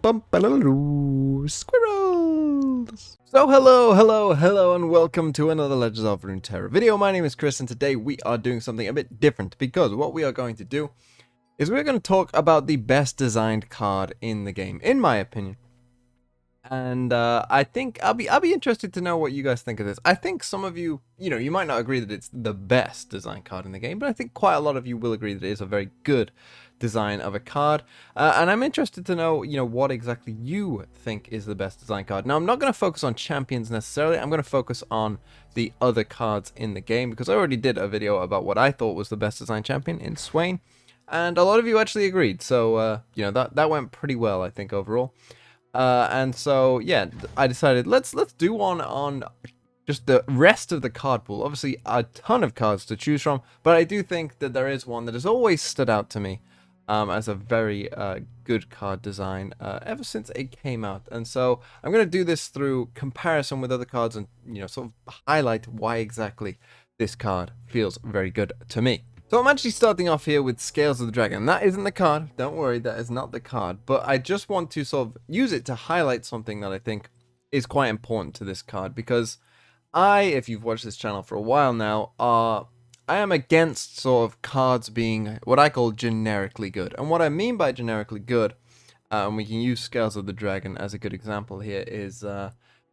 Squirrels! So hello, and welcome to another Legends of Runeterra video. My name is Chris, and today we are doing something a bit different, because what we are going to do is we're going to talk about the best designed card in the game, in my opinion. And I think I'll be interested to know what you guys think of this. I think some of you, you might not agree that it's the best design card in the game, but I think quite a lot of you will agree that it is a very good design of a card. And I'm interested to know, what exactly you think is the best design card. Now, I'm not going to focus on champions necessarily. I'm going to focus on the other cards in the game, because I already did a video about what I thought was the best design champion in Swain, and a lot of you actually agreed. So, that went pretty well, I think, overall. And so yeah, I decided let's do one on just the rest of the card pool. Obviously a ton of cards to choose from, but I do think that there is one that has always stood out to me as a very good card design ever since it came out. And so I'm going to do this through comparison with other cards and sort of highlight why exactly this card feels very good to me. So I'm actually starting off here with Scales of the Dragon. That isn't the card, don't worry, that is not the card, but I just want to sort of use it to highlight something that I think is quite important to this card, because if you've watched this channel for a while now, I am against sort of cards being what I call generically good. And what I mean by generically good, and we can use Scales of the Dragon as a good example here, is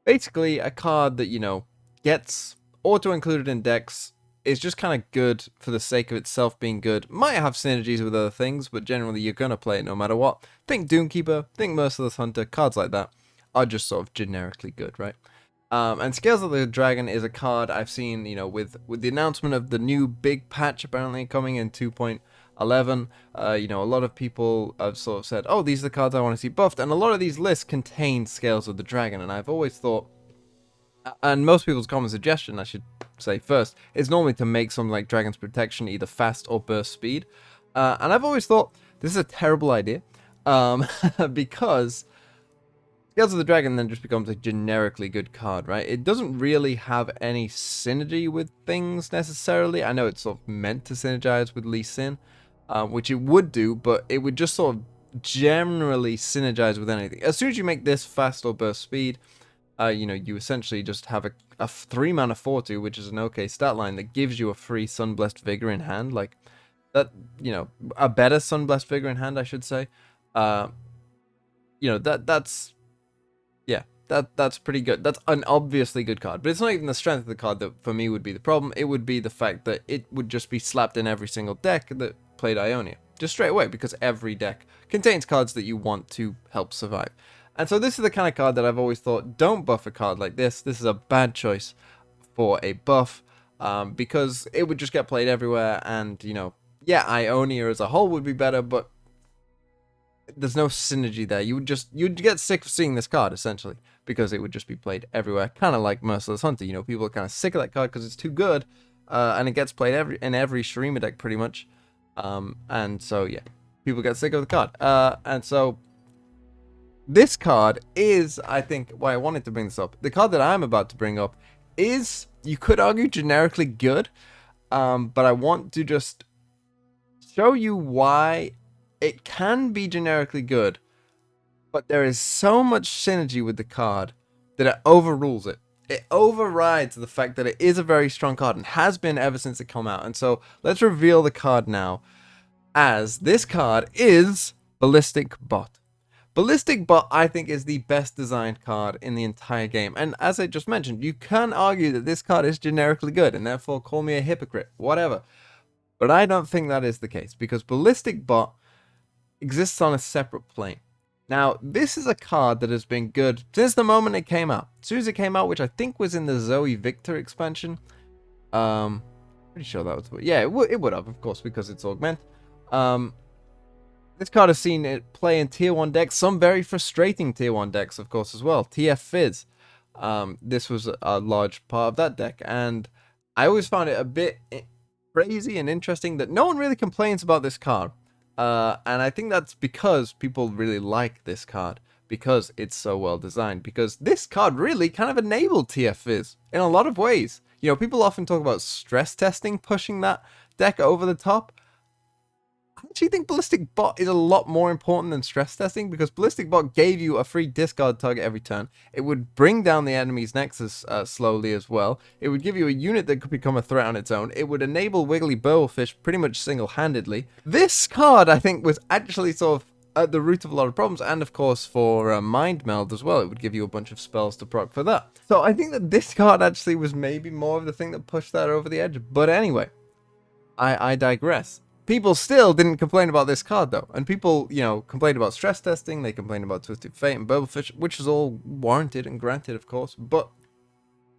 basically a card that, gets auto-included in decks, is just kind of good for the sake of itself being good. Might have synergies with other things, but generally you're going to play it no matter what. Think Doomkeeper, think Merciless Hunter, cards like that are just sort of generically good, right? And Scales of the Dragon is a card I've seen, with the announcement of the new big patch apparently coming in 2.11, a lot of people have sort of said, oh, these are the cards I want to see buffed, and a lot of these lists contain Scales of the Dragon, and I've always thought, and most people's common suggestion, I should say first, is normally to make something like Dragon's Protection either fast or burst speed. And I've always thought this is a terrible idea, because Scales of the Dragon then just becomes a generically good card, right? It doesn't really have any synergy with things necessarily. I know it's sort of meant to synergize with Lee Sin, which it would do, but it would just sort of generally synergize with anything. As soon as you make this fast or burst speed, you essentially just have a 3-mana 4/2, which is an okay stat line that gives you a free Sunblessed Vigor in hand, like that, a better Sunblessed Vigor in hand, I should say. That's pretty good. That's an obviously good card, but it's not even the strength of the card that for me would be the problem. It would be the fact that it would just be slapped in every single deck that played Ionia, just straight away, because every deck contains cards that you want to help survive. And so this is the kind of card that I've always thought, don't buff a card like this. This is a bad choice for a buff, because it would just get played everywhere, and, Ionia as a whole would be better, but there's no synergy there. You'd get sick of seeing this card, essentially, because it would just be played everywhere, kind of like Merciless Hunter. People are kind of sick of that card because it's too good, and it gets played in every Shurima deck, pretty much. And so, yeah, people get sick of the card. And so this card is, I think, why I wanted to bring this up. The card that I'm about to bring up is, you could argue, generically good, but I want to just show you why it can be generically good, but there is so much synergy with the card that it overrules it. It overrides the fact that it is a very strong card and has been ever since it came out. And so let's reveal the card now, as this card is Ballistic Bot. Ballistic Bot, I think, is the best designed card in the entire game. And as I just mentioned, you can argue that this card is generically good, and therefore call me a hypocrite, whatever. But I don't think that is the case, because Ballistic Bot exists on a separate plane. Now, this is a card that has been good since the moment it came out. As soon as it came out, which I think was in the Zoe Victor expansion. Pretty sure that was... Yeah, it would have, of course, because it's Augment. This card has seen it play in Tier 1 decks, some very frustrating Tier 1 decks, of course, as well. TF Fizz. This was a large part of that deck, and I always found it a bit crazy and interesting that no one really complains about this card. And I think that's because people really like this card, because it's so well designed, because this card really kind of enabled TF Fizz in a lot of ways. People often talk about stress testing pushing that deck over the top. I actually think Ballistic Bot is a lot more important than stress testing, because Ballistic Bot gave you a free discard target every turn. It would bring down the enemy's nexus slowly as well. It would give you a unit that could become a threat on its own. It would enable Wiggly Bullfish pretty much single-handedly. This card, I think, was actually sort of at the root of a lot of problems, and of course for Mind Meld as well. It would give you a bunch of spells to proc for that. So I think that this card actually was maybe more of the thing that pushed that over the edge. But anyway, I digress. People still didn't complain about this card, though. And people, you know, complained about stress testing, they complained about Twisted Fate and Bubblefish, which is all warranted and granted, of course. But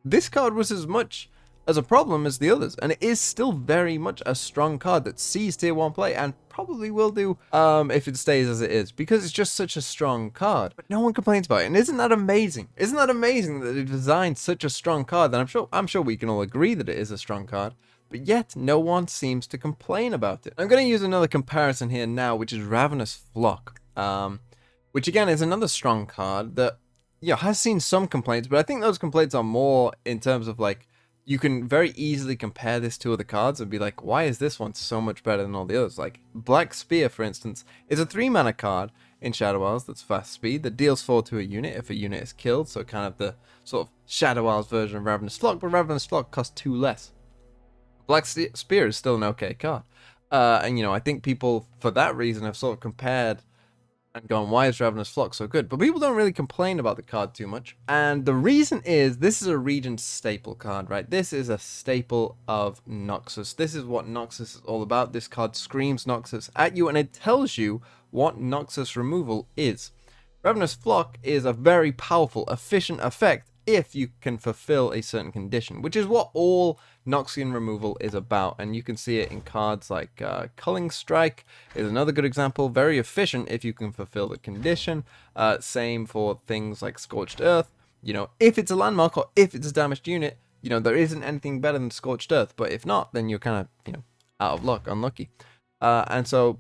this card was as much as a problem as the others, and it is still very much a strong card that sees tier 1 play, and probably will do if it stays as it is, because it's just such a strong card. But no one complains about it, and isn't that amazing? Isn't that amazing that they designed such a strong card? And I'm sure we can all agree that it is a strong card, but yet no one seems to complain about it. I'm going to use another comparison here now, which is Ravenous Flock, which again is another strong card that, you know, has seen some complaints, but I think those complaints are more in terms of, like, you can very easily compare this to other cards and be like, why is this one so much better than all the others? Like, Black Spear, for instance, is a 3-mana card in Shadow Isles that's fast speed that deals 4 to a unit if a unit is killed, so kind of the sort of Shadow Isles version of Ravenous Flock, but Ravenous Flock costs 2 less. Black Spear is still an okay card. And, you know, I think people, for that reason, have sort of compared and gone, why is Ravenous Flock so good? But people don't really complain about the card too much. And the reason is, this is a region staple card, right? This is a staple of Noxus. This is what Noxus is all about. This card screams Noxus at you, and it tells you what Noxus removal is. Ravenous Flock is a very powerful, efficient effect if you can fulfill a certain condition, which is what all Noxian removal is about. And you can see it in cards like Culling Strike is another good example. Very efficient if you can fulfill the condition. Same for things like Scorched Earth. You know, if it's a landmark or if it's a damaged unit, you know, there isn't anything better than Scorched Earth. But if not, then you're kind of, you know, out of luck, unlucky. And so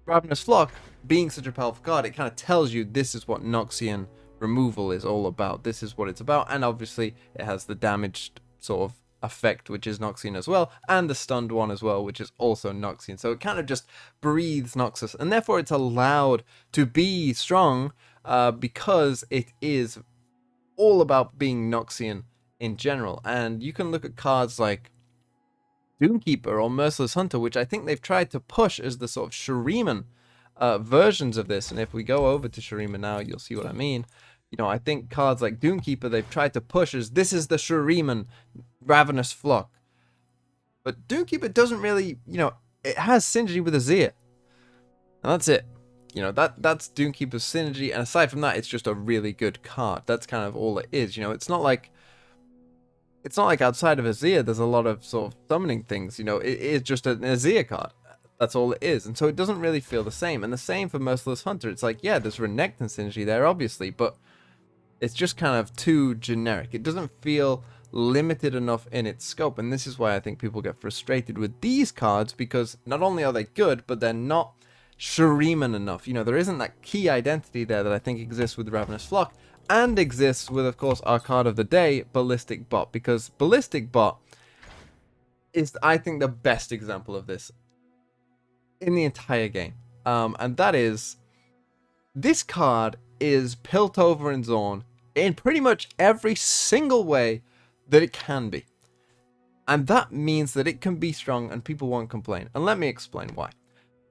Ravenous Flock, being such a powerful card, it kind of tells you this is what Noxian removal is all about. This is what it's about, and obviously it has the damaged sort of effect, which is Noxian as well, and the stunned one as well, which is also Noxian. So it kind of just breathes Noxus, and therefore it's allowed to be strong because it is all about being Noxian in general. And you can look at cards like Doomkeeper or Merciless Hunter, which I think they've tried to push as the sort of Shuriman versions of this. And if we go over to Shuriman now, you'll see what I mean. You know, I think cards like Doomkeeper, they've tried to push as this is the Shuriman Ravenous Flock. But Doomkeeper doesn't really, you know, it has synergy with Azir. And that's it. You know, that's Doomkeeper's synergy, and aside from that, it's just a really good card. That's kind of all it is. You know, it's not like outside of Azir there's a lot of sort of summoning things. You know, it is just an Azir card. That's all it is. And so it doesn't really feel the same. And the same for Merciless Hunter. It's like, yeah, there's Renekton synergy there, obviously, but it's just kind of too generic. It doesn't feel limited enough in its scope. And this is why I think people get frustrated with these cards, because not only are they good, but they're not Shuriman enough. You know, there isn't that key identity there that I think exists with Ravenous Flock, and exists with, of course, our card of the day, Ballistic Bot, because Ballistic Bot is, I think, the best example of this in the entire game. And that is, this card is Piltover and Zorn in pretty much every single way that it can be. And that means that it can be strong and people won't complain. And let me explain why.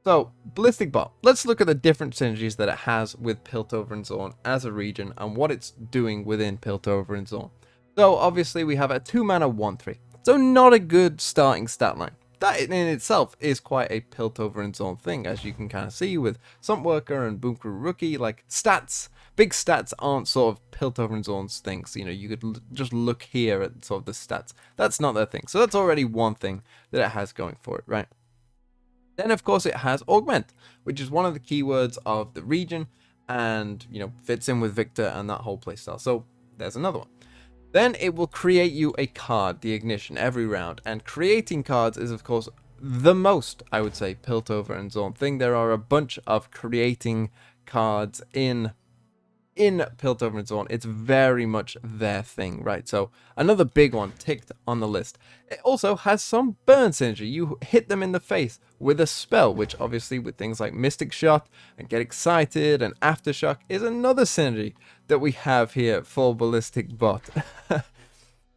So, Ballistic Bot, let's look at the different synergies that it has with Piltover and Zorn as a region and what it's doing within Piltover and Zorn. So, obviously, we have a 2-mana 1/3. So, not a good starting stat line. That in itself is quite a Piltover and Zorn thing, as you can kind of see with Sumpworker and Boomcrew Rookie. Like, stats, big stats aren't sort of Piltover and Zorn's things. You know, you could just look here at sort of the stats. That's not their thing. So, that's already one thing that it has going for it, right? Then, of course, it has Augment, which is one of the keywords of the region and, you know, fits in with Victor and that whole playstyle. So, there's another one. Then it will create you a card, the Ignition, every round. And creating cards is, of course, the most, I would say, Piltover and Zorn thing. There are a bunch of creating cards in in Piltover and Zorn. It's very much their thing, right? So another big one ticked on the list. It also has some burn synergy. You hit them in the face with a spell, which obviously with things like Mystic Shot and Get Excited and Aftershock is another synergy that we have here for Ballistic Bot.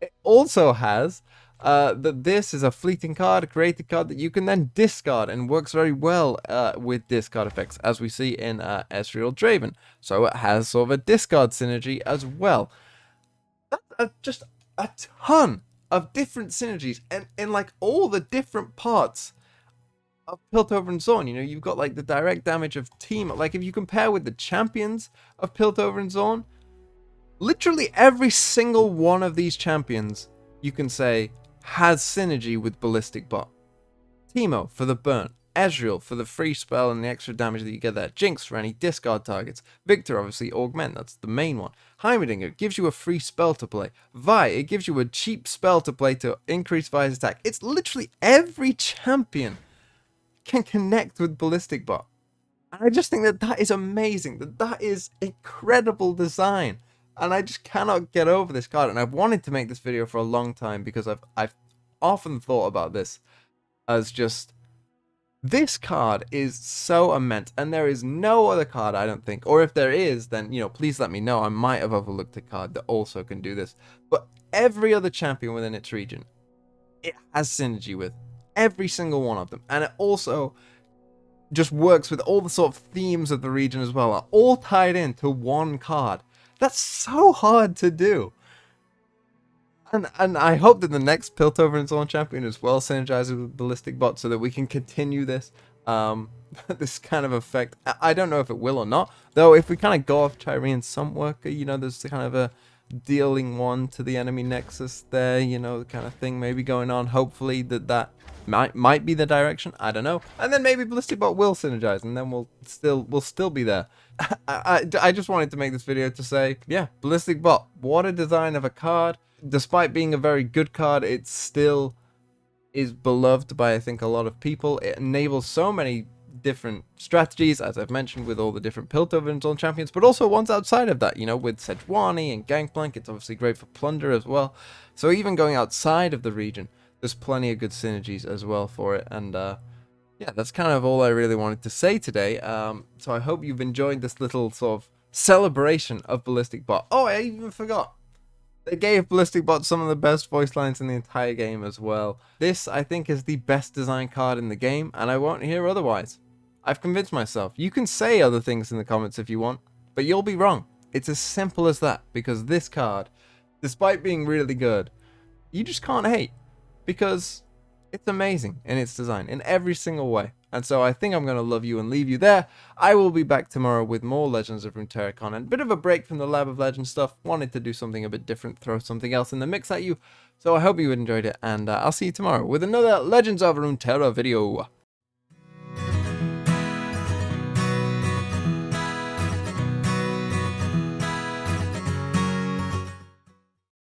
It also has that this is a fleeting card, a created card that you can then discard, and works very well with discard effects, as we see in Ezreal Draven. So it has sort of a discard synergy as well. That's just a ton of different synergies, and in like all the different parts of Piltover and Zorn. You know, you've got like the direct damage of team. Like if you compare with the champions of Piltover and Zorn, literally every single one of these champions, you can say, has synergy with Ballistic Bot. Teemo for the burn, Ezreal for the free spell and the extra damage that you get there, Jinx for any discard targets, Victor obviously Augment, that's the main one, Heimerdinger gives you a free spell to play, Vi, it gives you a cheap spell to play to increase Vi's attack. It's literally every champion can connect with Ballistic Bot. And I just think that that is amazing, that is incredible design. And I just cannot get over this card, and I've wanted to make this video for a long time because I've often thought about this as just, this card is so immense, and there is no other card, I don't think, or if there is, then, you know, please let me know. I might have overlooked a card that also can do this, but every other champion within its region, it has synergy with every single one of them, and it also just works with all the sort of themes of the region as well, are all tied into one card. That's so hard to do. And I hope that the next Piltover and Zorn champion is well synergized with Ballistic Bot so that we can continue this this kind of effect. I don't know if it will or not, though. If we kind of go off Tyrian Sunworker, you know, there's kind of a dealing one to the enemy nexus there, you know, the kind of thing maybe going on. Hopefully that might be the direction. I don't know. And then maybe Ballistic Bot will synergize, and then we'll still be there. I just wanted to make this video to say, yeah, Ballistic Bot, what a design of a card. Despite being a very good card, it still is beloved by, I think, a lot of people. It enables so many different strategies, as I've mentioned, with all the different Piltover and Zorn champions, but also ones outside of that, you know, with Sejuani and Gangplank. It's obviously great for Plunder as well. So even going outside of the region, there's plenty of good synergies as well for it. And yeah, that's kind of all I really wanted to say today. So I hope you've enjoyed this little sort of celebration of Ballistic Bot. Oh, I even forgot. They gave Ballistic Bot some of the best voice lines in the entire game as well. This, I think, is the best design card in the game, and I won't hear otherwise. I've convinced myself. You can say other things in the comments if you want, but you'll be wrong. It's as simple as that, because this card, despite being really good, you just can't hate, because it's amazing in its design, in every single way. And so I think I'm going to love you and leave you there. I will be back tomorrow with more Legends of Runeterra content. Bit of a break from the Lab of Legends stuff. Wanted to do something a bit different, throw something else in the mix at you. So I hope you enjoyed it, and I'll see you tomorrow with another Legends of Runeterra video.